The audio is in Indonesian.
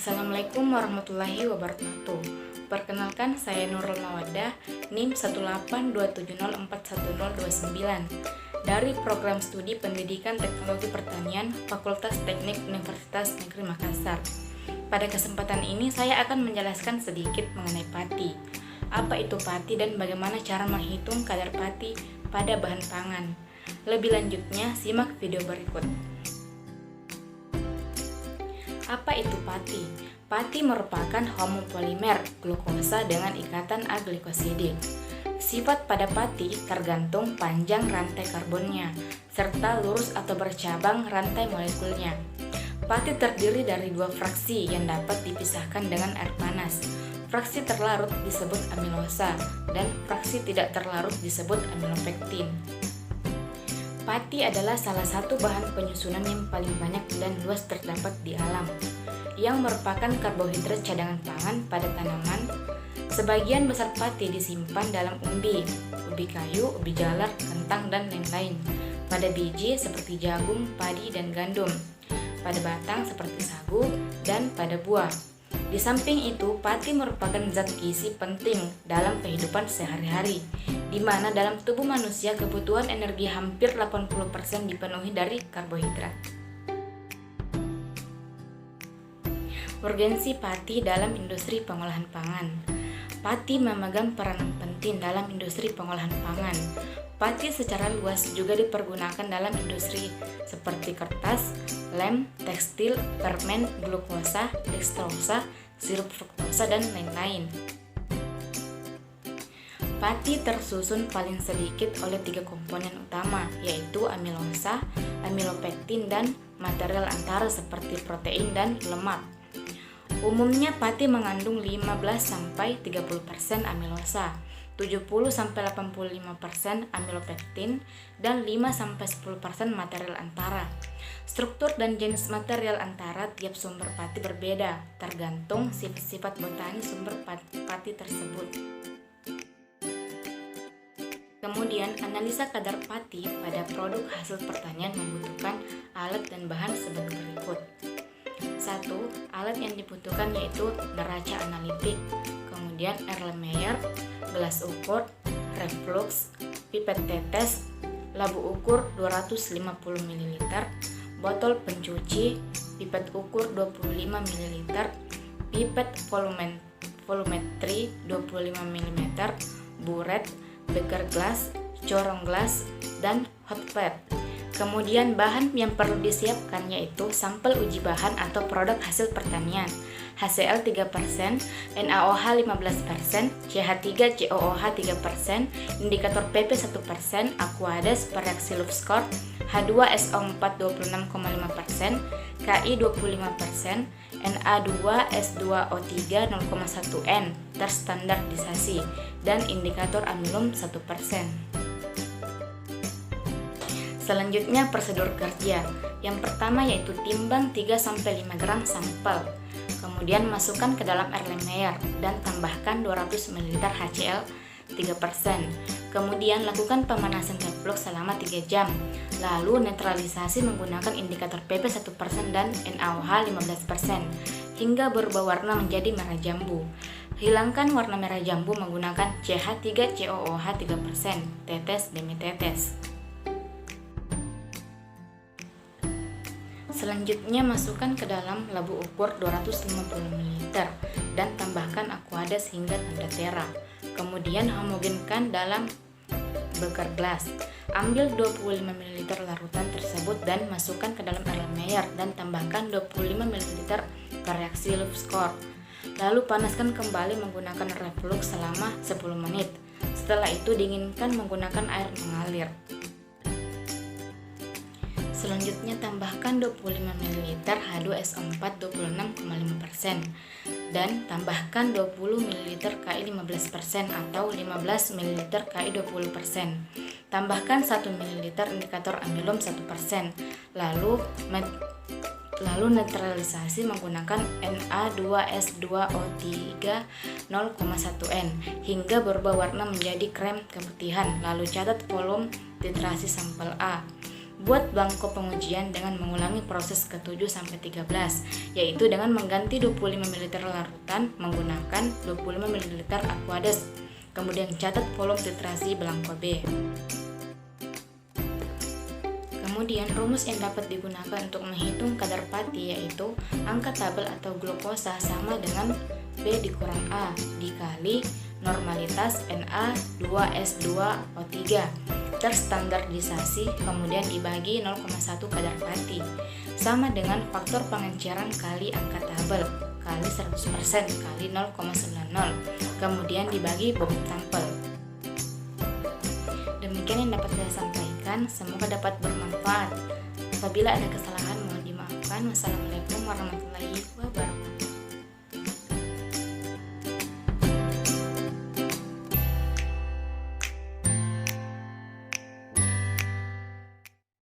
Assalamualaikum warahmatullahi wabarakatuh. Perkenalkan, saya Nurul Mawaddah, NIM 18270410029 dari Program Studi Pendidikan Teknologi Pertanian Fakultas Teknik Universitas Negeri Makassar. Pada kesempatan ini saya akan menjelaskan sedikit mengenai pati. Apa itu pati dan bagaimana cara menghitung kadar pati pada bahan pangan. Lebih lanjutnya, simak video berikut. Apa itu pati? Pati merupakan homopolimer glukosa dengan ikatan aglikosidik. Sifat pada pati tergantung panjang rantai karbonnya, serta lurus atau bercabang rantai molekulnya. Pati terdiri dari dua fraksi yang dapat dipisahkan dengan air panas. Fraksi terlarut disebut amilosa, dan fraksi tidak terlarut disebut amilopektin. Pati adalah salah satu bahan penyusunan yang paling banyak dan luas terdapat di alam, yang merupakan karbohidrat cadangan pangan pada tanaman. Sebagian besar pati disimpan dalam umbi kayu, ubi jalar, kentang, dan lain-lain. Pada biji seperti jagung, padi, dan gandum. Pada batang seperti sagu, dan pada buah. Di samping itu, pati merupakan zat gizi penting dalam kehidupan sehari-hari, di mana dalam tubuh manusia kebutuhan energi hampir 80% dipenuhi dari karbohidrat. Urgensi pati dalam industri pengolahan pangan. Pati memegang peranan penting dalam industri pengolahan pangan. Pati secara luas juga dipergunakan dalam industri seperti kertas, lem, tekstil, permen, glukosa, dekstrosa, sirup fruktosa, dan lain-lain. Pati tersusun paling sedikit oleh 3 komponen utama, yaitu amilosa, amilopektin, dan material antara seperti protein dan lemak. Umumnya pati mengandung 15-30% amilosa, 70-85% amilopektin, dan 5-10% material antara. Struktur dan jenis material antara tiap sumber pati berbeda, tergantung sifat-sifat botani sumber pati tersebut. Kemudian, analisa kadar pati pada produk hasil pertanian membutuhkan alat dan bahan sebagai berikut. 1. Alat yang dibutuhkan yaitu neraca analitik, kemudian Erlenmeyer, gelas ukur, reflux, pipet tetes, labu ukur 250 ml, botol pencuci, pipet ukur 25 ml, pipet volumetri 25 mm, buret, beker gelas, corong gelas, dan hot plate. Kemudian bahan yang perlu disiapkan yaitu sampel uji bahan atau produk hasil pertanian, HCl 3%, NaOH 15%, CH3COOH 3%, indikator PP 1%, Aquades bereaksi Louvre-Score, H2SO4 26,5%, Ki 25%, Na2S2O3 0,1N terstandardisasi, dan indikator amilum 1%. Selanjutnya prosedur kerja. Yang pertama yaitu timbang 3-5 gram sampel. Kemudian masukkan ke dalam Erlenmeyer dan tambahkan 200 ml HCl 3%. Kemudian lakukan pemanasan reflux selama 3 jam. Lalu netralisasi menggunakan indikator PP 1% dan NaOH 15% hingga berubah warna menjadi merah jambu. Hilangkan warna merah jambu menggunakan CH3COOH 3%, tetes demi tetes. Selanjutnya masukkan ke dalam labu ukur 250 ml dan tambahkan Aquades hingga tanda tera. Kemudian homogenkan dalam beker gelas. Ambil 25 ml larutan tersebut dan masukkan ke dalam Erlenmeyer dan tambahkan 25 ml bereaksi Louvre-Score. Lalu panaskan kembali menggunakan reflux selama 10 menit. Setelah itu dinginkan menggunakan air mengalir. Selanjutnya tambahkan 25 ml H2SO4 26,5% dan tambahkan 20 ml Ki 15% atau 15 ml Ki 20%. Tambahkan 1 ml indikator amilum 1%. Lalu netralisasi menggunakan Na2S2O3 0,1N hingga berubah warna menjadi krem keputihan. Lalu catat volume titrasi sampel A. Buat belangko pengujian dengan mengulangi proses ke-7 sampai 13, yaitu dengan mengganti 25 ml larutan menggunakan 25 ml Aquades. Kemudian catat volume titrasi belangko B. Kemudian rumus yang dapat digunakan untuk menghitung kadar pati yaitu angka tabel atau glukosa sama dengan B dikurang A dikali normalitas Na2S2O3 terstandardisasi kemudian dibagi 0,1 kadar pati sama dengan faktor pengenceran kali angka tabel kali 100% kali 0,90 kemudian dibagi bobot sampel. Demikian yang dapat saya sampaikan, semoga dapat bermanfaat. Apabila ada kesalahan mohon dimaafkan. Wassalamualaikum warahmatullahi wabarakatuh.